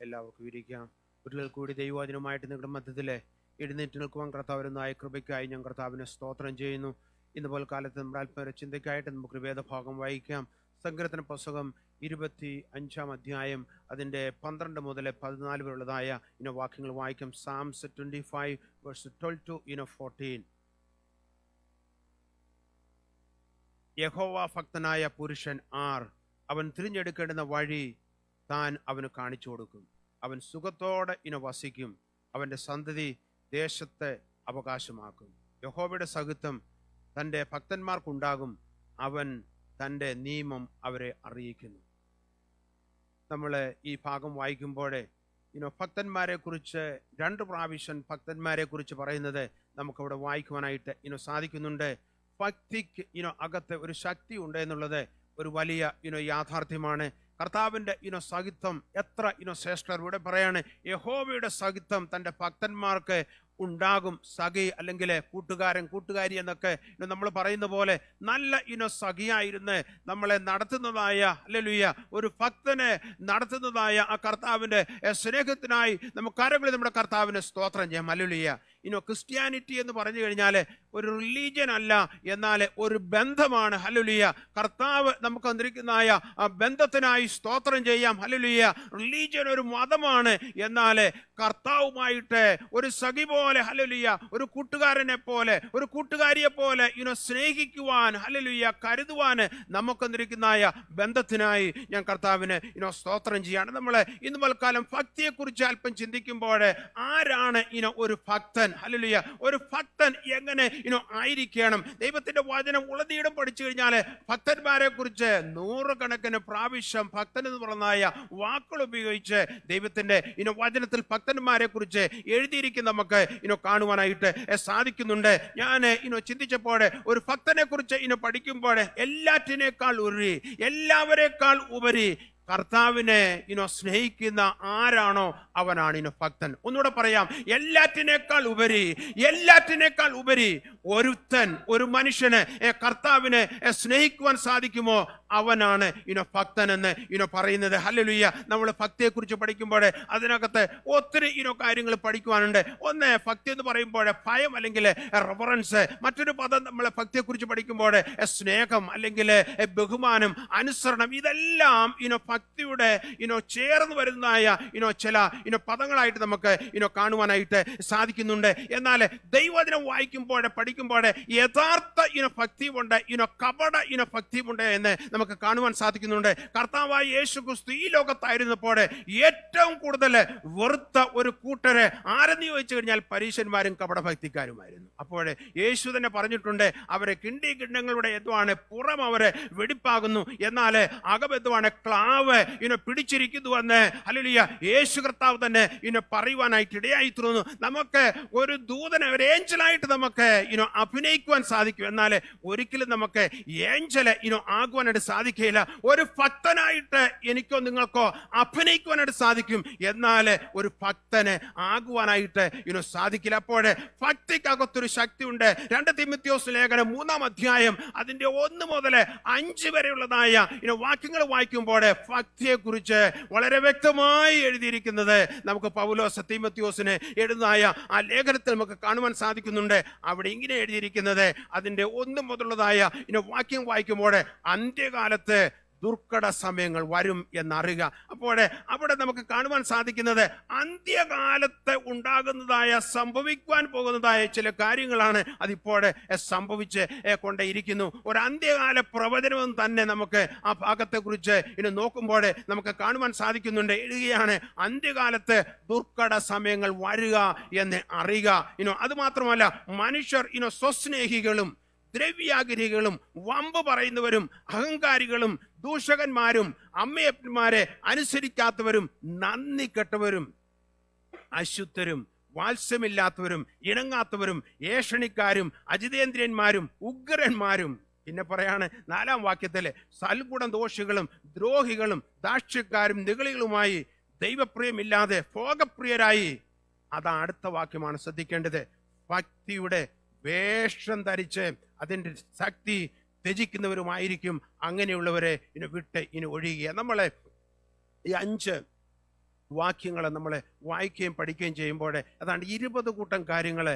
എല്ലാവർക്കും ഇരിക്കാം. ഒരിക്കൽ കൂടി ദൈവവചനമായിട്ട് നിങ്ങളുടെ മധ്യത്തിലെ എഴുന്നേറ്റ് നിൽക്കുവാൻ കർത്താവിനായ കൃപയ്ക്കായി ഞാൻ കർത്താവിനെ സ്തോത്രം ചെയ്യുന്നു. ഇന്ന് പോലെ കാലത്ത് നമ്മുടെ അല്പ ചിന്തയ്ക്കായിട്ട് നമുക്ക് വേദഭാഗം വായിക്കാം. സങ്കീർത്തന പുസ്തകം 25 അധ്യായം അതിൻ്റെ 12 മുതൽ 14 വരെയുള്ളതായ വാക്യങ്ങൾ വായിക്കാം. സാംസ് 25 verse 12 to 14. യഹോവ ഭക്തനായ പുരുഷൻ ആർ? അവൻ തിരഞ്ഞെടുക്കേണ്ടുന്ന വഴി താൻ അവന് കാണിച്ചു കൊടുക്കും. അവൻ സുഖത്തോടെ വസിക്കും. അവൻ്റെ സന്തതി ദേശത്തെ അവകാശമാക്കും. യഹോവയുടെ സഹിത്വം തൻ്റെ ഭക്തന്മാർക്കുണ്ടാകും. അവൻ തൻ്റെ നിയമം അവരെ അറിയിക്കുന്നു. നമ്മൾ ഈ ഭാഗം വായിക്കുമ്പോൾ ഭക്തന്മാരെ കുറിച്ച് 2 പ്രാവശ്യം ഭക്തന്മാരെ കുറിച്ച് പറയുന്നത് നമുക്കവിടെ വായിക്കുവാനായിട്ട് സാധിക്കുന്നുണ്ട്. ഭക്തിക്ക് അകത്ത് ഒരു ശക്തി ഉണ്ട് എന്നുള്ളത് ഒരു വലിയ യാഥാർത്ഥ്യമാണ്. കർത്താവിൻ്റെ സഹിത്വം എത്ര ശ്രേഷ്ഠർ. ഇവിടെ പറയാണ് യഹോവയുടെ സഹിത്വം തൻ്റെ ഭക്തന്മാർക്ക് ഉണ്ടാകും. സഖി അല്ലെങ്കിൽ കൂട്ടുകാരൻ കൂട്ടുകാരി എന്നൊക്കെ നമ്മൾ പറയുന്ന പോലെ നല്ല സഖിയായിരുന്ന് നമ്മളെ നടത്തുന്നതായ ഹല്ലേലൂയ ഒരു ഭക്തനെ നടത്തുന്നതായ ആ കർത്താവിൻ്റെ സ്നേഹത്തിനായി നമുക്ക് കരങ്ങളിൽ നമ്മുടെ കർത്താവിനെ സ്തോത്രം ചെയ്യാം. ഹല്ലേലൂയ. ക്രിസ്ത്യാനിറ്റി എന്ന് പറഞ്ഞു കഴിഞ്ഞാൽ ഒരു റിലീജിയൻ അല്ല, എന്നാൽ ഒരു ബന്ധമാണ്. ഹല്ലേലൂയ. കർത്താവ് നമുക്ക് തന്നിരിക്കുന്നതായ ആ ബന്ധത്തിനായി സ്തോത്രം ചെയ്യാം. ഹല്ലേലൂയ. റിലീജിയൻ ഒരു മതമാണ്, എന്നാൽ കർത്താവുമായിട്ട് ഒരു സഖി പോലെ, ഹല്ലേലൂയ, ഒരു കൂട്ടുകാരനെ പോലെ, ഒരു കൂട്ടുകാരിയെ പോലെ സ്നേഹിക്കുവാൻ, ഹല്ലേലൂയ, കരുതുവാൻ നമുക്ക് തന്നിരിക്കുന്നതായ ബന്ധത്തിനായി ഞാൻ കർത്താവിന് സ്തോത്രം ചെയ്യാണ്. നമ്മൾ ഇന്ന് പൽക്കാലം ഭക്തിയെക്കുറിച്ച് അല്പം ചിന്തിക്കുമ്പോൾ ആരാണ് ഒരു ഭക്തൻ? ഹല്ലേലൂയ. ഒരു ഭക്തൻ എങ്ങനെ ആയിരിക്കണം? ദൈവത്തിന്റെ വചനം ഉളനീളം പഠിച്ചു കഴിഞ്ഞാൽ ഭക്തന്മാരെ കുറിച്ച് 100 കണക്കിന് പ്രാവശ്യം ഭക്തൻ എന്ന് പറഞ്ഞായ വാക്കുകൾ ഉപയോഗിച്ച് ദൈവത്തിന്റെ വചനത്തിൽ ഭക്തന്മാരെ കുറിച്ച് എഴുതിയിരിക്കുന്ന നമുക്ക് കാണുവാനായിട്ട് സാധിക്കുന്നുണ്ട്. ഞാൻ ചിന്തിച്ചപ്പോൾ ഒരു ഭക്തനെ കുറിച്ച് പഠിക്കുമ്പോൾ എല്ലാവരെക്കാൾ ഉപരി കർത്താവിനെ സ്നേഹിക്കുന്ന ആരാണോ അവനാണ് ഭക്തൻ. ഒന്നുകൂടെ പറയാം, എല്ലാറ്റിനേക്കാൾ ഉപരി ഒരുത്തൻ, ഒരു മനുഷ്യന് കർത്താവിനെ സ്നേഹിക്കുവാൻ സാധിക്കുമോ അവനാണ് ഭക്തൻ എന്ന് പറയുന്നത്. ഹല്ലേലൂയ. നമ്മൾ ഭക്തിയെ കുറിച്ച് പഠിക്കുമ്പോൾ അതിനകത്ത് ഒത്തിരി കാര്യങ്ങൾ പഠിക്കുവാനുണ്ട്. ഒന്ന്, ഭക്തി എന്ന് പറയുമ്പോൾ ഭയം അല്ലെങ്കിൽ റെഫറൻസ്. മറ്റൊരു പദം നമ്മൾ ഭക്തിയെ കുറിച്ച് പഠിക്കുമ്പോൾ സ്നേഹം അല്ലെങ്കിൽ ബഹുമാനം, അനുസരണം. ഇതെല്ലാം ഭക്തിയുടെ ചേർന്ന് വരുന്നതായ ചില പദങ്ങളായിട്ട് നമുക്ക് കാണുവാനായിട്ട് സാധിക്കുന്നുണ്ട്. എന്നാൽ ദൈവവചനം വായിക്കുമ്പോൾ പഠിക്കുമ്പോൾ യഥാർത്ഥ ഭക്തിയുണ്ട്, കപട ഭക്തിയുണ്ട് എന്ന് നമുക്ക് കാണുവാൻ സാധിക്കുന്നുണ്ട്. കർത്താവായ യേശു ക്രിസ്തു ഈ ലോകത്തായിരുന്നപ്പോൾ ഏറ്റവും കൂടുതൽ വെറുത്ത ഒരു കൂട്ടര് ആരെന്ന് ചോദിച്ചു കഴിഞ്ഞാൽ പരീശന്മാരും കപടഭക്തിക്കാരുമായിരുന്നു. അപ്പോൾ യേശു തന്നെ പറഞ്ഞിട്ടുണ്ട്, അവരെ കിണ്ഡങ്ങളുടെ എന്തുവാണ് പുറം അവരെ വെടിപ്പാകുന്നു, എന്നാൽ അകമെന്തുവാണ് ക്ലാവ് പിടിച്ചിരിക്കുന്നുവെന്ന് ഹല്ലേലൂയ യേശു കർത്താവ് തന്നെ പറയുവാനായിട്ട് ഇടയായി തീർന്നു. നമുക്ക് ഒരു ദൂതനെ, ഒരു ഏഞ്ചലായിട്ട് നമുക്ക് അഭിനയിക്കുവാൻ സാധിക്കും, എന്നാൽ ഒരിക്കലും നമുക്ക് ഏഞ്ചല് ആകുവാനായിട്ട് സാധിക്കില്ല. ഒരു ഭക്തനായിട്ട് എനിക്കോ നിങ്ങൾക്കോ അഭിനയിക്കുവാനായിട്ട് സാധിക്കും, എന്നാൽ ഒരു ഭക്തന് ആകുവാനായിട്ട് സാധിക്കില്ല. അപ്പോൾ ഭക്തിക്കകത്തൊരു ശക്തി ഉണ്ട്. 2 തീമോഥെയോസ് ലേഖനം 3 അധ്യായം അതിന്റെ 1 മുതൽ 5 വരെയുള്ളതായ വാക്യങ്ങൾ വായിക്കുമ്പോൾ ഭക്തിയെ കുറിച്ച് വളരെ വ്യക്തമായി എഴുതിയിരിക്കുന്നത് നമുക്ക് പൗലോസ് തീമോഥെയോസിന് എഴുതുന്നതായ ആ ലേഖനത്തിൽ നമുക്ക് കാണുവാൻ സാധിക്കുന്നുണ്ട്. അവിടെ ഇങ്ങനെ എഴുതിയിരിക്കുന്നത് അതിന്റെ 1 മുതലുള്ളതായ വാക്യം വായിക്കുമ്പോൾ അന്ത്യകാലത്ത് ദുർഘട സമയങ്ങൾ വരും എന്നറിയുക. അപ്പോൾ അവിടെ നമുക്ക് കാണുവാൻ സാധിക്കുന്നത് അന്ത്യകാലത്ത് ഉണ്ടാകുന്നതായ സംഭവിക്കുവാൻ പോകുന്നതായ ചില കാര്യങ്ങളാണ് അതിപ്പോൾ സംഭവിച്ച് കൊണ്ടേയിരിക്കുന്നു. ഒരു അന്ത്യകാല പ്രവചനം തന്നെ നമുക്ക് ആ ഭാഗത്തെ കുറിച്ച് നോക്കുമ്പോൾ നമുക്ക് കാണുവാൻ സാധിക്കുന്നുണ്ട്. എഴുതുകയാണ്, അന്ത്യകാലത്ത് ദുർഘട സമയങ്ങൾ വരിക എന്ന് അറിയുക. അത് മാത്രമല്ല, മനുഷ്യർ സ്വസ്നേഹികളും ദ്രവ്യാഗ്രഹികളും വമ്പ് പറയുന്നവരും അഹങ്കാരികളും ദൂഷകന്മാരും അമ്മയപ്പന്മാരെ അനുസരിക്കാത്തവരും നന്ദി കെട്ടവരും അശുദ്ധരും വാത്സ്യമില്ലാത്തവരും ഇണങ്ങാത്തവരും ഏഷണിക്കാരും അജിതേന്ദ്രിയന്മാരും ഉഗ്രന്മാരും. പിന്നെ പറയാണ് 4-ാം വാക്യത്തില് സൽഗുണം ദോഷികളും ദ്രോഹികളും ദാക്ഷ്യക്കാരും നിഗളികളുമായി ദൈവപ്രിയമില്ലാതെ ഭോഗപ്രിയരായി. അതാ അടുത്ത വാക്യമാണ് ശ്രദ്ധിക്കേണ്ടത്. ഭക്തിയുടെ വേഷം ധരിച്ച് അതിൻ്റെ ശക്തി ത്യജിക്കുന്നവരുമായിരിക്കും അങ്ങനെയുള്ളവരെ വിട്ട് ഒഴിയുക. നമ്മളെ ഈ 5 വാക്യങ്ങൾ നമ്മൾ വായിക്കുകയും പഠിക്കുകയും ചെയ്യുമ്പോൾ അതാണ് 20 കൂട്ടം കാര്യങ്ങൾ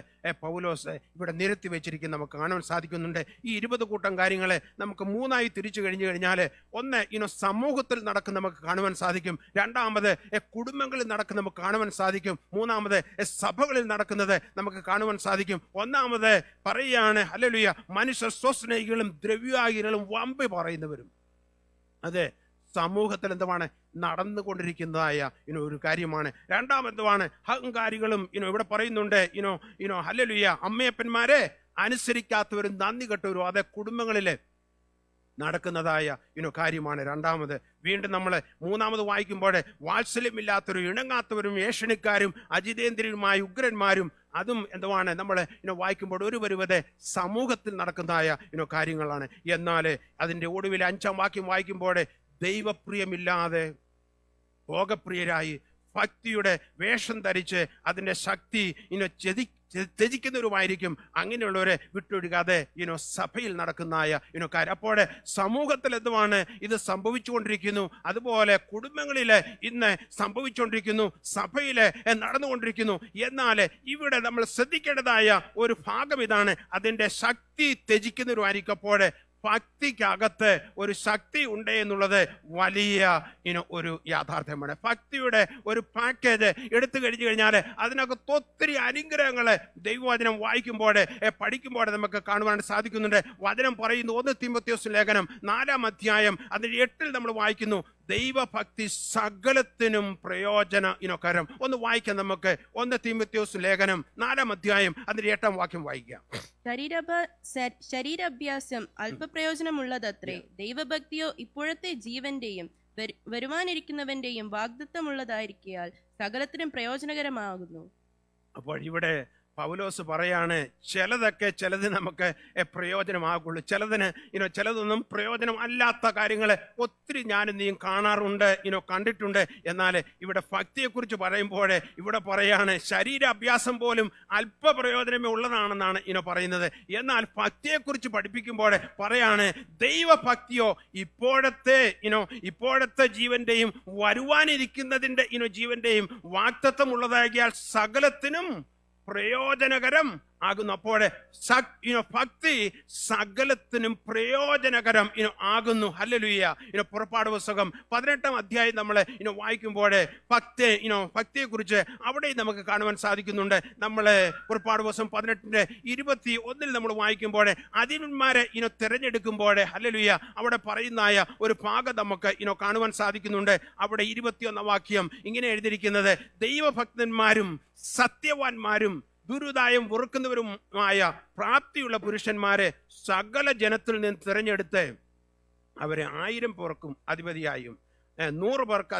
പൗലോസ് ഇവിടെ നിരത്തി വെച്ചിരിക്കുന്ന നമുക്ക് കാണാൻ സാധിക്കുന്നുണ്ട്. ഈ 20 കൂട്ടം കാര്യങ്ങളെ നമുക്ക് 3ആയി തിരിച്ചു കഴിഞ്ഞാൽ, ഒന്ന് സമൂഹത്തിൽ നടക്കുന്ന നമുക്ക് കാണുവാൻ സാധിക്കും. രണ്ടാമത് കുടുംബങ്ങളിൽ നടക്കുന്ന നമുക്ക് കാണുവാൻ സാധിക്കും. മൂന്നാമത് സഭകളിൽ നടക്കുന്നത് നമുക്ക് കാണുവാൻ സാധിക്കും. ഒന്നാമത് പറയുകയാണ് ഹല്ലേലൂയ, മനുഷ്യ സ്വസ്നേഹികളും ദ്രവ്യാഹികളും വമ്പ് പറയുന്നവരും. അതെ, സമൂഹത്തിൽ എന്തുമാണ് നടന്നുകൊണ്ടിരിക്കുന്നതായ ഒരു കാര്യമാണ്. രണ്ടാമതാണ് അഹങ്കാരികളും ഇവിടെ പറയുന്നുണ്ട് ഹല്ലേലൂയ, അമ്മയപ്പന്മാരെ അനുസരിക്കാത്തവരും നന്ദി കെട്ടവരും. അതെ, കുടുംബങ്ങളിലെ നടക്കുന്നതായ കാര്യമാണ് രണ്ടാമത്. വീണ്ടും നമ്മൾ മൂന്നാമത് വായിക്കുമ്പോൾ വാത്സല്യമില്ലാത്തവരും ഇണങ്ങാത്തവരും ഏഷണിക്കാരും അജിതേന്ദ്രിയരുമായ ഉഗ്രന്മാരും. അതും എന്തുവാണ് നമ്മൾ വായിക്കുമ്പോൾ ഒരു പരുവതെ സമൂഹത്തിൽ നടക്കുന്നതായ കാര്യങ്ങളാണ്. എന്നാൽ അതിൻ്റെ ഒടുവിൽ 5-ാം വാക്യം വായിക്കുമ്പോൾ ദൈവപ്രിയമില്ലാതെ ഭോഗപ്രിയരായി ഭക്തിയുടെ വേഷം ധരിച്ച് അതിൻ്റെ ശക്തി ത്യജിക്കുന്നവരുമായിരിക്കും. അങ്ങനെയുള്ളവരെ വിട്ടൊഴുകാതെ സഭയിൽ നടക്കുന്നതായ കാര്യം. അപ്പോൾ സമൂഹത്തിൽ എന്തുവാണ് ഇത് സംഭവിച്ചുകൊണ്ടിരിക്കുന്നു, അതുപോലെ കുടുംബങ്ങളിൽ ഇന്ന് സംഭവിച്ചുകൊണ്ടിരിക്കുന്നു, സഭയിൽ നടന്നുകൊണ്ടിരിക്കുന്നു. എന്നാൽ ഇവിടെ നമ്മൾ ശ്രദ്ധിക്കേണ്ടതായ ഒരു ഭാഗം ഇതാണ്, അതിൻ്റെ ശക്തി ത്യജിക്കുന്നവരുമായിരിക്കും. അപ്പോൾ ഭക്തിക്കകത്ത് ഒരു ശക്തി ഉണ്ട് എന്നുള്ളത് വലിയ ഒരു യാഥാർത്ഥ്യമാണ്. ഭക്തിയുടെ ഒരു പാക്കേജ് എടുത്തു കഴിഞ്ഞാൽ അതിനകത്ത് ഒത്തിരി അനുഗ്രഹങ്ങൾ ദൈവവചനം വായിക്കുമ്പോൾ പഠിക്കുമ്പോൾ നമുക്ക് കാണുവാൻ സാധിക്കുന്നുണ്ട്. വചനം പറയുന്നു, 1 തീമോഥെയോസ് ലേഖനം 4-ാം അധ്യായം അതിൻ്റെ 8-ൽ നമ്മൾ വായിക്കുന്നു, ദൈവഭക്തി സകലത്തിനും പ്രയോജനകരം. ഒന്ന് വായിക്കാം നമുക്ക്. 1 തീമോഥെയോസ് ലേഖനം 4-ാം അധ്യായം അതിന്റെ 8-ാം വാക്യം വായിക്കാം. ശരീരാഭ്യാസം അല്പപ്രയോജനമുള്ളതത്രേ, ദൈവഭക്തിയോ ഇപ്പോഴത്തെ ജീവന്റെയും വരുവാനിരിക്കുന്നവന്റെയും വാഗ്ദത്തമുള്ളതായിരിക്കയാൽ സകലത്തിനും പ്രയോജനകരമാകുന്നു. അപ്പോൾ ഇവിടെ പൗലോസ് പറയാണ്, ചിലത് നമുക്ക് പ്രയോജനമാകുള്ളൂ, ചിലതൊന്നും പ്രയോജനം അല്ലാത്ത കാര്യങ്ങൾ ഒത്തിരി ഞാനും നീയും കാണാറുണ്ട്, കണ്ടിട്ടുണ്ട്. എന്നാൽ ഇവിടെ ഭക്തിയെക്കുറിച്ച് പറയുമ്പോൾ ഇവിടെ പറയാണ് ശരീരാഭ്യാസം പോലും അല്പ പ്രയോജനമേ ഉള്ളതാണെന്നാണ് പറയുന്നത്. എന്നാൽ ഭക്തിയെക്കുറിച്ച് പഠിപ്പിക്കുമ്പോൾ പറയാണ് ദൈവഭക്തിയോ ഇപ്പോഴത്തെ ജീവന്റെയും വരുവാനിരിക്കുന്നതിന്റെ ജീവന്റെയും വാഗ്ദത്തമുള്ളതാകിയാൽ സകലത്തിനും പ്രയോജനകരം ആകുന്നു. അപ്പോൾ ഭക്തി സകലത്തിനും പ്രയോജനകരം ആകുന്നു. ഹല്ലേലൂയ. പുറപ്പാട് പുസ്തകം 18-ാം അധ്യായം നമ്മൾ വായിക്കുമ്പോൾ ഭക്തിയെ കുറിച്ച് അവിടെ നമുക്ക് കാണുവാൻ സാധിക്കുന്നുണ്ട്. നമ്മൾ പുറപ്പാട് പുസ്തകം 18-ന്റെ 21-ൽ നമ്മൾ വായിക്കുമ്പോൾ അധിപന്മാരെ തിരഞ്ഞെടുക്കുമ്പോൾ ഹല്ലേലൂയ അവിടെ പറയുന്നതായ ഒരു ഭാഗം നമുക്ക് കാണുവാൻ സാധിക്കുന്നുണ്ട്. അവിടെ 21-ാം വാക്യം ഇങ്ങനെ എഴുതിയിരിക്കുന്നത്, ദൈവഭക്തന്മാരും സത്യവാന്മാരും ദുരുദായം വെറുക്കുന്നവരുമായ പ്രാപ്തിയുള്ള പുരുഷന്മാരെ സകല ജനത്തിൽ നിന്ന് തിരഞ്ഞെടുത്ത് അവരെ 1000 പേർക്കും അധിപതിയായും 100 പേർക്ക്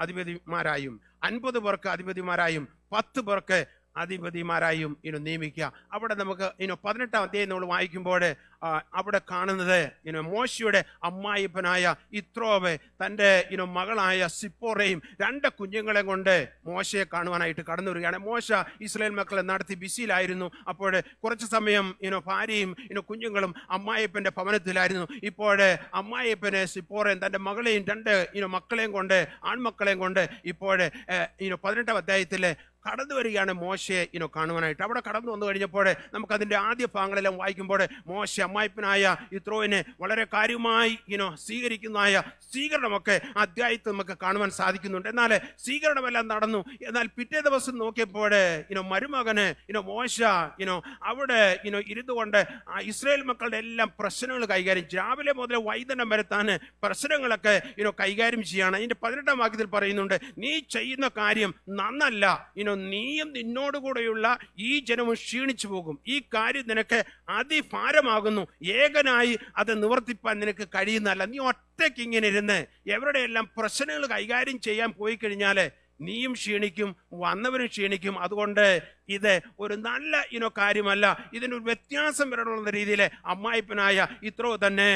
അധിപതിമാരായും 50 പേർക്ക് അധിപതിമാരായും 10 പേർക്ക് അധിപതിമാരായും നിയമിക്കുക. അവിടെ നമുക്ക് 18-ാം അധ്യായം നമ്മൾ വായിക്കുമ്പോൾ അവിടെ കാണുന്നത് മോശയുടെ അമ്മായിപ്പനായ യിത്രോവ് തൻ്റെ മകളായ സിപ്പോറയും 2 കുഞ്ഞുങ്ങളെ കൊണ്ട് മോശയെ കാണുവാനായിട്ട് കടന്നു വരികയാണ്. മോശ ഇസ്രായേൽ മക്കളെ നടത്തി ബിസിയിലായിരുന്നു. അപ്പോൾ കുറച്ച് സമയം ഭാര്യയും കുഞ്ഞുങ്ങളും അമ്മായിപ്പൻ്റെ ഭവനത്തിലായിരുന്നു. ഇപ്പോൾ അമ്മായിപ്പനെ സിപ്പോറയും തൻ്റെ മകളെയും 2 മക്കളെയും കൊണ്ട് ആൺമക്കളെയും കൊണ്ട് ഇപ്പോൾ 18-ാം അധ്യായത്തിൽ കടന്നു വരികയാണ് മോശയെ കാണുവാനായിട്ട്. അവിടെ കടന്നു വന്നു കഴിഞ്ഞപ്പോൾ നമുക്കതിൻ്റെ ആദ്യ ഭാഗങ്ങളെല്ലാം വായിക്കുമ്പോൾ മോശ അമ്മായിപ്പനായ യിത്രോവിനെ വളരെ കാര്യമായി സ്വീകരിക്കുന്നതായ സ്വീകരണമൊക്കെ അധ്യായത്തിൽ നമുക്ക് കാണുവാൻ സാധിക്കുന്നുണ്ട്. എന്നാൽ സ്വീകരണമെല്ലാം നടന്നു. എന്നാൽ പിറ്റേ ദിവസം നോക്കിയപ്പോൾ മരുമകന് മോശ അവിടെ ഇരുന്നുകൊണ്ട് ഇസ്രായേൽ മക്കളുടെ എല്ലാം പ്രശ്നങ്ങൾ കൈകാര്യം ചെയ്യും. രാവിലെ മുതൽ വൈകുന്നേരം വരെ താൻ പ്രശ്നങ്ങളൊക്കെ കൈകാര്യം ചെയ്യാണ്. അതിൻ്റെ 18-ാം വാക്യത്തിൽ പറയുന്നുണ്ട്, നീ ചെയ്യുന്ന കാര്യം നന്നല്ല, നീയും നിന്നോടുകൂടെയുള്ള ഈ ജനവും ക്ഷീണിച്ചു പോകും. ഈ കാര്യം നിനക്ക് അതിഭാരമാകുന്നു, ഏകനായി അത് നിവർത്തിപ്പാൻ നിനക്ക് കഴിയുന്നതല്ല. നീ ഒറ്റയ്ക്ക് ഇങ്ങനെ ഇരുന്ന് എവരുടെയെല്ലാം പ്രശ്നങ്ങൾ കൈകാര്യം ചെയ്യാൻ പോയി കഴിഞ്ഞാൽ നീയും ക്ഷീണിക്കും, വന്നവരും ക്ഷീണിക്കും. അതുകൊണ്ട് ഇത് ഒരു നല്ല കാര്യമല്ല. ഇതിനൊരു വ്യത്യാസം വരണമെന്ന രീതിയിൽ അമ്മായിപ്പനായ യിത്രോ തന്നെ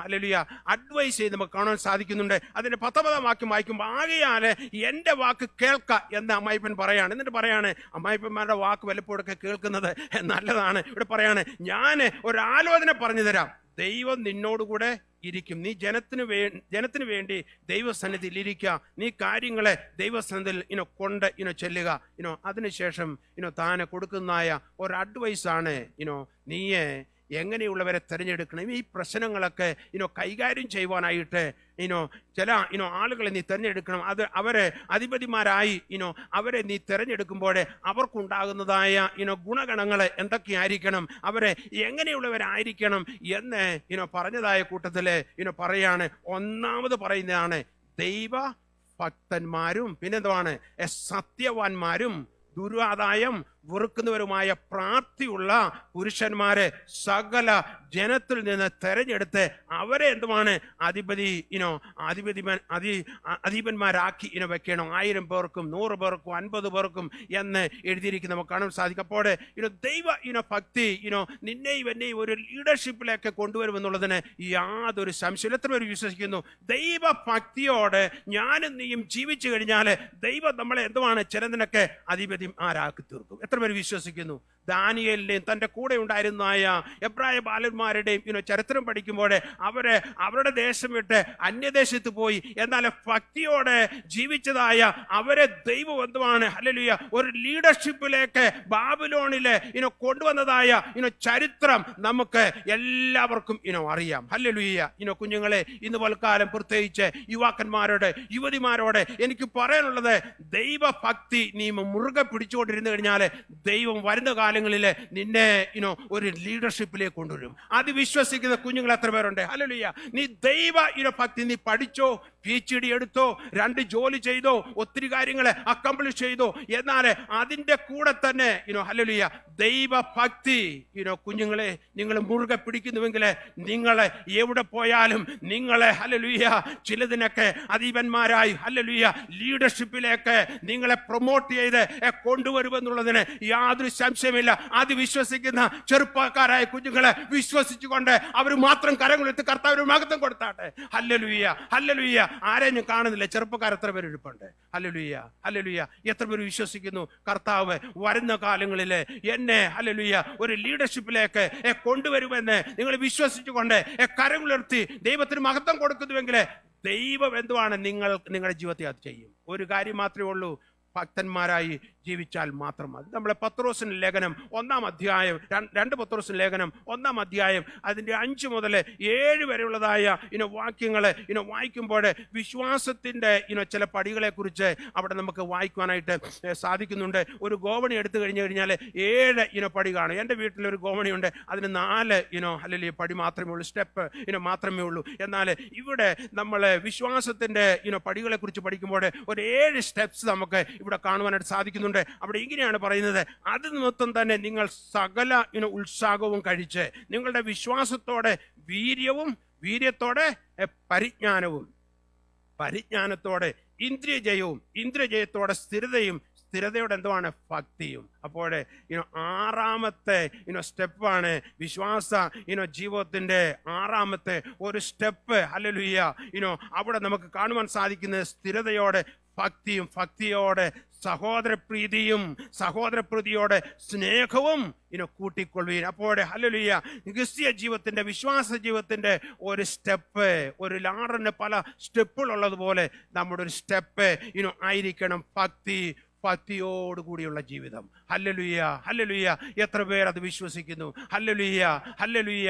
ഹല്ലേലൂയ അഡ്വൈസ് ചെയ്ത് നമുക്ക് കാണാൻ സാധിക്കുന്നുണ്ട്. അതിന്റെ 19-ാം വാക്യം വായിക്കുമ്പോൾ, ആകയാൽ എൻ്റെ വാക്ക് കേൾക്ക എന്ന് അമ്മായിപ്പൻ പറയാണ്. എന്നിട്ട് പറയാണ്, അമ്മായിപ്പന്മാരുടെ വാക്ക് വല്ലപ്പോഴൊക്കെ കേൾക്കുന്നത് നല്ലതാണ്. ഇവിടെ പറയാണ്, ഞാൻ ഒരാലോചന പറഞ്ഞു തരാം, ദൈവം നിന്നോടുകൂടെ ഇരിക്കും. നീ ജനത്തിന് വേണ്ടി ദൈവസന്നിധിയിൽ ഇരിക്കുക. നീ കാര്യങ്ങളെ ദൈവസന്നിധിയിൽ കൊണ്ട് ചെല്ലുക. അതിനുശേഷം താനെ കൊടുക്കുന്നതായ ഒരു അഡ്വൈസാണ് നീയെ എങ്ങനെയുള്ളവരെ തിരഞ്ഞെടുക്കണം. ഈ പ്രശ്നങ്ങളൊക്കെ കൈകാര്യം ചെയ്യുവാനായിട്ട് ചില ആളുകളെ നീ തിരഞ്ഞെടുക്കണം. അവരെ അധിപതിമാരായി അവരെ നീ തിരഞ്ഞെടുക്കുമ്പോൾ അവർക്കുണ്ടാകുന്നതായ ഗുണഗണങ്ങൾ എന്തൊക്കെയായിരിക്കണം, അവരെ എങ്ങനെയുള്ളവരായിരിക്കണം എന്ന് പറഞ്ഞതായ കൂട്ടത്തില് പറയാണ്. ഒന്നാമത് പറയുന്നതാണ് ദൈവ ഭക്തന്മാരും, പിന്നെന്താണ് സത്യവാന്മാരും ദുരാദായം വെറുക്കുന്നവരുമായ പ്രാപ്തിയുള്ള പുരുഷന്മാരെ സകല ജനത്തിൽ നിന്ന് തെരഞ്ഞെടുത്ത് അവരെ എന്തുമാണ് അധിപന്മാരാക്കി വെക്കണം. 1000 പേർക്കും 100 പേർക്കും 50 പേർക്കും എന്ന് എഴുതിയിരിക്കുന്ന നമുക്ക് കാണാൻ സാധിക്കും. അപ്പോൾ ദൈവ ഭക്തി നിന്നെയും എന്നെയും ഒരു ലീഡർഷിപ്പിലേക്ക് കൊണ്ടുവരുമെന്നുള്ളതിന് യാതൊരു സംശയമില്ല. എത്ര പേര് വിശ്വസിക്കുന്നു? ദൈവഭക്തിയോടെ ഞാനും നീയും ജീവിച്ചു കഴിഞ്ഞാൽ ദൈവം നമ്മളെ എന്തുമാണ് ചിലതിനൊക്കെ അധിപതിമാരാക്കി തീർക്കും. എത്ര പേര് വിശ്വസിക്കുന്നു? ദാനിയേലിന്റെയും തന്റെ കൂടെ ഉണ്ടായിരുന്നായ എബ്രായ ബാലന്മാരുടെയും ചരിത്രം പഠിക്കുമ്പോൾ അവരുടെ ദേശം വിട്ട് അന്യദേശത്ത് പോയി, എന്നാൽ ഭക്തിയോടെ ജീവിച്ചതായ അവരെ ദൈവം എന്തുമാണ് ഹല്ലേലൂയ ഒരു ലീഡർഷിപ്പിലേക്ക് ബാബിലോണിലെ കൊണ്ടുവന്നതായ ചരിത്രം നമുക്ക് എല്ലാവർക്കും അറിയാം. ഹല്ലേലൂയ. കുഞ്ഞുങ്ങളെ, ഇന്ന് പൽക്കാലം പ്രത്യേകിച്ച് യുവാക്കന്മാരോട് യുവതിമാരോട് എനിക്ക് പറയാനുള്ളത്, ദൈവഭക്തി നീ മുറുകെ പിടിച്ചുകൊണ്ടിരുന്നു കഴിഞ്ഞാൽ ദൈവം വരുന്ന കാലങ്ങളിൽ നിന്നെ ഒരു ലീഡർഷിപ്പിലേക്ക് കൊണ്ടുവരും. അത് വിശ്വസിക്കുന്ന കുഞ്ഞുങ്ങൾ എത്ര പേരുണ്ട്? ഹല്ലേലൂയ. നീ ദൈവ ഭക്തി നീ പഠിച്ചോ, PhD എടുത്തോ, 2 ജോലി ചെയ്തോ, ഒത്തിരി കാര്യങ്ങളെ അക്കംപ്ലിഷ് ചെയ്തോ, എന്നാൽ അതിന്റെ കൂടെ തന്നെ ഹല്ലേലൂയ ദൈവഭക്തി കുഞ്ഞുങ്ങളെ നിങ്ങൾ മുറുകെ പിടിക്കുന്നുവെങ്കിൽ നിങ്ങളെ എവിടെ പോയാലും നിങ്ങളെ ഹല്ലേലൂയ ചിലതിനൊക്കെ അധിപന്മാരായി ഹല്ലേലൂയ ലീഡർഷിപ്പിലേക്ക് നിങ്ങളെ പ്രൊമോട്ട് ചെയ്ത് കൊണ്ടുവരുമെന്നുള്ളതിന് യാതൊരു സംശയമില്ല. അത് വിശ്വസിക്കുന്ന ചെറുപ്പക്കാരായ കുഞ്ഞുങ്ങളെ വിശ്വസിച്ചുകൊണ്ട് അവർ മാത്രം കരങ്ങളെടുത്ത് കർത്താവിന് മഹത്വം കൊടുത്താട്ടെ. Hallelujah, hallelujah. ആരെയും ഞാൻ കാണുന്നില്ല. ചെറുപ്പക്കാർ എത്ര പേര് ഇരിപ്പുണ്ട്? Hallelujah, hallelujah. എത്ര പേര് വിശ്വസിക്കുന്നു കർത്താവ് വരുന്ന കാലങ്ങളിൽ എന്നെ ഹല്ലേലൂയ ഒരു ലീഡർഷിപ്പിലേക്ക് കൊണ്ടുവരുമെന്ന് നിങ്ങൾ വിശ്വസിച്ചുകൊണ്ട് കരങ്ങളുയർത്തി ദൈവത്തിന് മഹത്വം കൊടുക്കുന്നുവെങ്കിൽ ദൈവം എന്തുവാണ് നിങ്ങളുടെ ജീവിതത്തെ അത് ചെയ്യും. ഒരു കാര്യം മാത്രമേ ഉള്ളൂ, ഭക്തന്മാരായി ജീവിച്ചാൽ മാത്രം മതി. നമ്മളെ പത്രോസിന്റെ ലേഖനം 1-ാം അധ്യായം 2 പത്രോസിന്റെ ലേഖനം 1-ാം അധ്യായം അതിന്റെ 5 മുതൽ 7 വരെയുള്ളതായ വാക്യങ്ങൾ വായിക്കുമ്പോൾ വിശ്വാസത്തിന്റെ ചില പടികളെ കുറിച്ച് അവിടെ നമുക്ക് വായിക്കുവാനായിട്ട് സാധിക്കുന്നുണ്ട്. ഒരു ഗോവണി എടുത്തു കഴിഞ്ഞാൽ 7 പടി കാണും. എൻ്റെ വീട്ടിലൊരു ഗോവണിയുണ്ട്, അതിന് 4 അല്ലെങ്കിൽ പടി മാത്രമേ ഉള്ളൂ, സ്റ്റെപ്പ് മാത്രമേ ഉള്ളൂ. എന്നാൽ ഇവിടെ നമ്മൾ വിശ്വാസത്തിന്റെ പടികളെ കുറിച്ച് പഠിക്കുമ്പോൾ ഒരു 7 സ്റ്റെപ്സ് നമുക്ക് ഇവിടെ കാണുവാനായിട്ട് സാധിക്കുന്നുണ്ട്. അവിടെ ഇങ്ങനെയാണ് പറയുന്നത്, അത് നിമിത്തം തന്നെ നിങ്ങൾ സകല ഉത്സാഹവും കഴിച്ച് നിങ്ങളുടെ വിശ്വാസത്തോടെ വീര്യവും, വീര്യത്തോടെ പരിജ്ഞാനവും, പരിജ്ഞാനത്തോടെ ഇന്ദ്രിയജയവും, ഇന്ദ്രിയജയത്തോടെ സ്ഥിരതയും, സ്ഥിരതയോടെ എന്തുവാണ് ഭക്തിയും. അപ്പോൾ 6ാമത്തെ സ്റ്റെപ്പാണ് വിശ്വാസ ജീവിതത്തിന്റെ 6ാമത്തെ ഒരു സ്റ്റെപ്പ്. ഹല്ലേലൂയ. അവിടെ നമുക്ക് കാണുവാൻ സാധിക്കുന്നത് സ്ഥിരതയോടെ ഭക്തിയും, ഭക്തിയോടെ സഹോദരപ്രീതിയും, സഹോദരപ്രീതിയോടെ സ്നേഹവും കൂട്ടിക്കൊള്ളുകയും. അപ്പോൾ ഹല്ലേലൂയ ക്രിസ്തീയ ജീവിതത്തിന്റെ, വിശ്വാസ ജീവിതത്തിന്റെ ഒരു സ്റ്റെപ്പ്, ഒരു ലാഡറിന് പല സ്റ്റെപ്പുകളുള്ളതുപോലെ നമ്മുടെ ഒരു സ്റ്റെപ്പ് ആയിരിക്കണം ഭക്തിയോടുകൂടിയുള്ള ജീവിതം. Hallelujah, hallelujah. എത്ര പേർ അത് വിശ്വസിക്കുന്നു? Hallelujah, hallelujah.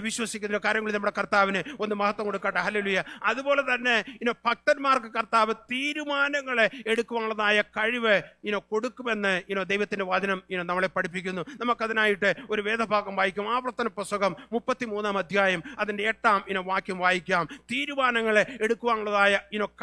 വിശ്വസിക്കുന്ന കാര്യങ്ങളിൽ നമ്മുടെ കർത്താവിന് ഒന്ന് മഹത്വം കൊടുക്കട്ടെ. ഹല്ലേലൂയ. അതുപോലെ തന്നെ ഭക്തന്മാർക്ക് കർത്താവ് തീരുമാനങ്ങളെ എടുക്കുവാനുള്ളതായ കഴിവ് കൊടുക്കുമെന്ന് ദൈവത്തിന്റെ വചനം നമ്മളെ പഠിപ്പിക്കുന്നു. നമുക്കതിനായിട്ട് ഒരു വേദഭാഗം വായിക്കും. ആവർത്തന പുസ്തകം 33-ാം അധ്യായം അതിന്റെ 8-ാം വാക്യം വായിക്കാം. തീരുമാനങ്ങളെ എടുക്കുവാനുള്ളതായ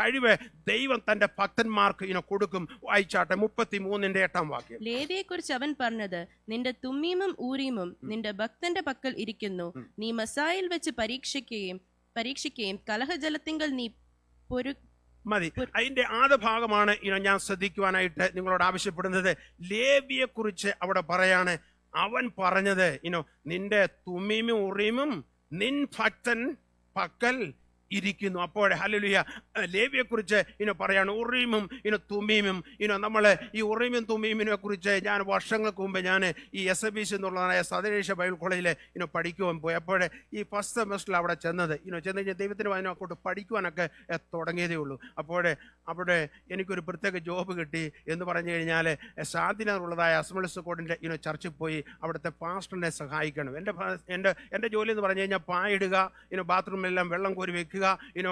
കഴിവ് ദൈവം തന്റെ ഭക്തന്മാർക്ക് കൊടുക്കും. വായിച്ചാട്ടെ 33-ന്റെ 8-ാം വാക്യം. ലേവിയെക്കുറിച്ച് അവൻ പറഞ്ഞത്, നിന്റെ തുമ്മീമും ഊരീമും നിന്റെ ഭക്തന്റെ പക്കൽ ഇരിക്കുന്നു. നീ മസായിൽ വെച്ച് പരീക്ഷിക്കുകയും കലഹജലത്തിങ്കൽ നീ മതി. അതിന്റെ ആദ്യ ഭാഗമാണ് ഞാൻ ശ്രദ്ധിക്കുവാനായിട്ട് നിങ്ങളോട് ആവശ്യപ്പെടുന്നത്. ലേവിയെ കുറിച്ച് അവിടെ പറയാണ്. അവൻ പറഞ്ഞത് നിന്റെ തുമ്മീമും ഉറീമും നിൻ ഭക്തൻ പക്കൽ ഇരിക്കുന്നു. അപ്പോൾ ഹല്ലേലൂയ, ലേവിയെ കുറിച്ച് പറയാണ് ഉറീമും തുമ്മീമും. നമ്മള് ഈ ഉറീമും തുമ്മീമിനെ കുറിച്ച് ഞാൻ വർഷങ്ങൾക്ക് മുമ്പ് ഞാൻ ഈ SBC എന്നുള്ളതായ സദനേഷ്യ ബൈബിൾ കോളേജിൽ പഠിക്കുവാൻ പോയി. അപ്പോൾ ഈ ഫസ്റ്റ് സെമസ്റ്ററിൽ അവിടെ ചെന്ന് കഴിഞ്ഞാൽ ദൈവത്തിന് അതിനൊക്കെ പഠിക്കുവാനൊക്കെ തുടങ്ങിയതേ ഉള്ളൂ. അപ്പോൾ അവിടെ എനിക്കൊരു പ്രത്യേക ജോബ് കിട്ടി എന്ന് പറഞ്ഞു കഴിഞ്ഞാൽ ശാന്തിനഗറുള്ളതായ അസ്മൽസ് കോഡിൻ്റെ ചർച്ചിൽ പോയി അവിടുത്തെ പാസ്റ്ററിനെ സഹായിക്കണം. എൻ്റെ ജോലി എന്ന് പറഞ്ഞു കഴിഞ്ഞാൽ പായിടുക, ബാത്റൂമിലെല്ലാം വെള്ളം കോരി വെക്കുക,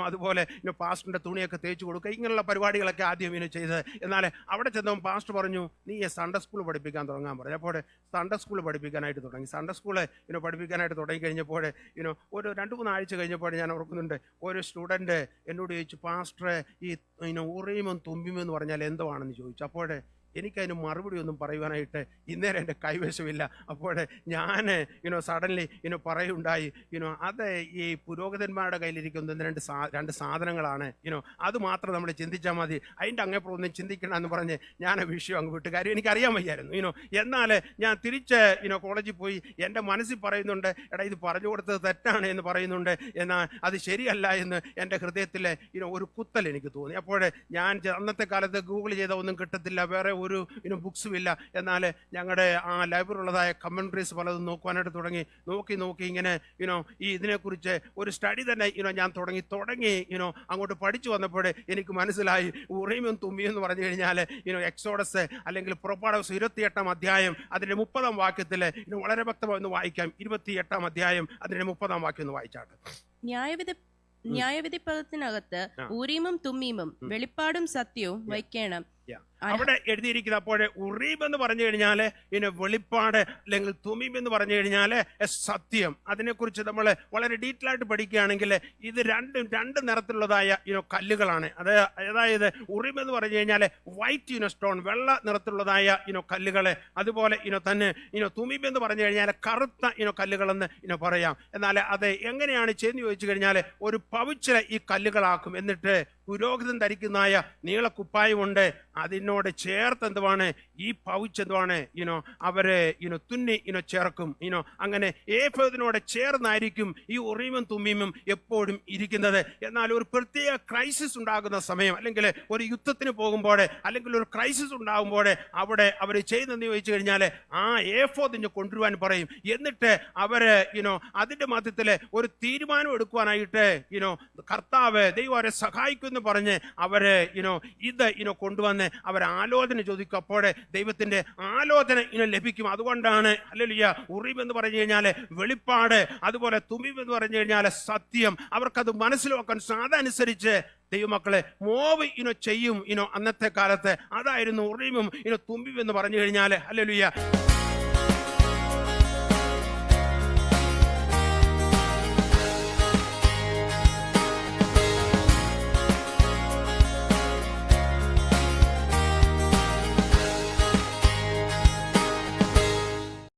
അതുപോലെ പാസ്റ്ററിൻ്റെ തുണിയൊക്കെ തേച്ച് കൊടുക്കുക, ഇങ്ങനെയുള്ള പരിപാടികളൊക്കെ ആദ്യം ചെയ്തത്. എന്നാൽ അവിടെ ചെന്നപ്പോൾ പാസ്റ്റർ പറഞ്ഞു, നീ സൺഡേ സ്കൂൾ പഠിപ്പിക്കാൻ തുടങ്ങാൻ പറഞ്ഞു. അപ്പോൾ സൺഡേ സ്കൂൾ പഠിപ്പിക്കാനായിട്ട് തുടങ്ങി. സൺഡേ സ്കൂൾ പഠിപ്പിക്കാനായിട്ട് തുടങ്ങി കഴിഞ്ഞപ്പോൾ ഒരു 2-3 ആഴ്ച കഴിഞ്ഞപ്പോൾ ഞാൻ ഓർക്കുന്നുണ്ട്, ഒരു സ്റ്റുഡൻറ്റ് എന്നോട് ചോദിച്ചു, പാസ്റ്ററെ ഈ ഉറീമും തുമ്മിയും എന്ന് പറഞ്ഞാൽ എന്തോ ആണെന്ന് ചോദിച്ചു. അപ്പോൾ എനിക്കതിന് മറുപടി ഒന്നും പറയുവാനായിട്ട് ഇന്നേരം എൻ്റെ കൈവശമില്ല. അപ്പോൾ ഞാൻ സഡൻലി പറയുണ്ടായി, അത് ഈ പുരോഹിതന്മാരുടെ കയ്യിലിരിക്കുന്ന രണ്ട് സാധനങ്ങളാണ്, അത് മാത്രം നമ്മൾ ചിന്തിച്ചാൽ മതി, അതിൻ്റെ അങ്ങേപ്പുറം ഒന്നും ചിന്തിക്കണം എന്ന് പറഞ്ഞ് ഞാൻ ആ വിഷയം അങ്ങ് വിട്ട്. കാര്യം എനിക്കറിയാൻ വയ്യായിരുന്നു. എന്നാൽ ഞാൻ തിരിച്ച് കോളേജിൽ പോയി എൻ്റെ മനസ്സിൽ പറയുന്നുണ്ട്, എടാ ഇത് പറഞ്ഞു കൊടുത്തത് തെറ്റാണ് എന്ന് പറയുന്നുണ്ട്, എന്നാൽ അത് ശരിയല്ല എന്ന് എൻ്റെ ഹൃദയത്തിൽ ഒരു കുത്തൽ എനിക്ക് തോന്നി. അപ്പോൾ ഞാൻ അന്നത്തെ കാലത്ത് ഗൂഗിൾ ചെയ്താൽ ഒന്നും കിട്ടത്തില്ല, വേറെ ഒരു ബുക്സും ഇല്ല. എന്നാൽ ഞങ്ങളുടെ ആ ലൈബ്രറി ഉള്ളതായ കമൻട്രീസ് പലതും നോക്കുവാനായിട്ട് തുടങ്ങി. നോക്കി ഇങ്ങനെ ഈ ഇതിനെക്കുറിച്ച് ഒരു സ്റ്റഡി തന്നെ ഞാൻ തുടങ്ങി അങ്ങോട്ട് പഠിച്ചു വന്നപ്പോൾ എനിക്ക് മനസ്സിലായി, ഉറീമും തുമ്മിയും എന്ന് പറഞ്ഞു കഴിഞ്ഞാൽ എക്സോഡസ് അല്ലെങ്കിൽ പുറപ്പാട് 28-ാം അധ്യായം അതിൻ്റെ 30-ാം വാക്യത്തിൽ വളരെ വ്യക്തമായി ഒന്ന് വായിക്കാം. 28-ാം അധ്യായം അതിൻ്റെ 30-ാം വാക്യം ഒന്ന് വായിച്ചാട്ടെ. ന്യായവിധി പദത്തിനകത്ത് ഊരീമും തുമ്മീമും വെളിപ്പാടും സത്യവും വയ്ക്കണം. അവിടെ എഴുതിയിരിക്കുന്നത്. അപ്പോൾ ഉറീബ് എന്ന് പറഞ്ഞു കഴിഞ്ഞാൽ വെളിപ്പാട്, അല്ലെങ്കിൽ തുമീം എന്ന് പറഞ്ഞു കഴിഞ്ഞാൽ സത്യം. അതിനെക്കുറിച്ച് നമ്മൾ വളരെ ഡീറ്റെയിൽ ആയിട്ട് പഠിക്കുകയാണെങ്കിൽ ഇത് രണ്ട് നിറത്തിലുള്ളതായ കല്ലുകളാണ്. അതായത് ഉറീബ് എന്ന് പറഞ്ഞു കഴിഞ്ഞാൽ വൈറ്റ് സ്റ്റോൺ, വെള്ള നിറത്തിലുള്ളതായ കല്ലുകൾ. അതുപോലെ തന്നെ തുമീം എന്ന് പറഞ്ഞു കഴിഞ്ഞാൽ കറുത്ത കല്ലുകളെന്ന് പറയാം. എന്നാൽ അത് എങ്ങനെയാണ് ചെയ്യുന്ന ചോദിച്ചു കഴിഞ്ഞാൽ ഒരു പവിച്ചില ഈ കല്ലുകളാക്കും. എന്നിട്ട് പുരോഹിതൻ ധരിക്കുന്നതായ നീളക്കുപ്പായമുണ്ട്, അതിനോട് ചേർത്ത് എന്തുവാണ് ഈ പൗച്ച് എന്തുവാണ് അവര് തുന്നി ചേർക്കും. അങ്ങനെ ഏഫോദിനോട് ചേർന്നായിരിക്കും ഈ ഉറീമും തുമ്മീമും എപ്പോഴും ഇരിക്കുന്നത്. എന്നാൽ ഒരു പ്രത്യേക ക്രൈസിസ് ഉണ്ടാകുന്ന സമയം, അല്ലെങ്കിൽ ഒരു യുദ്ധത്തിന് പോകുമ്പോൾ, അല്ലെങ്കിൽ ഒരു ക്രൈസിസ് ഉണ്ടാകുമ്പോൾ അവിടെ അവർ ചെയ്യുന്നതെന്ന് ചോദിച്ചു കഴിഞ്ഞാൽ ആ ഏഫോദിന് കൊണ്ടുവരുവാൻ പറയും. എന്നിട്ട് അവര് അതിന്റെ മധ്യത്തിൽ ഒരു തീരുമാനം എടുക്കുവാനായിട്ട് കർത്താവ് ദൈവം അവരെ സഹായിക്കുന്നു പറഞ്ഞ് അവര് ഇത് കൊണ്ടുവന്ന് അവർ ആലോചന ചോദിക്കും. അപ്പോഴേ ദൈവത്തിന്റെ ആലോചന ലഭിക്കും. അതുകൊണ്ടാണ് ഹല്ലേലൂയ ഉറീം എന്ന് പറഞ്ഞു കഴിഞ്ഞാൽ വെളിപ്പാട്, അതുപോലെ തുമീം എന്ന് പറഞ്ഞു കഴിഞ്ഞാൽ സത്യം. അവർക്കത് മനസ്സിലാക്കാൻ അതനുസരിച്ച് ദൈവമക്കളെ മോവ് ചെയ്യും. അന്നത്തെ കാലത്ത് അതായിരുന്നു ഉറീമും തുമ്പീം എന്ന് പറഞ്ഞു കഴിഞ്ഞാൽ ഹല്ലേലൂയ.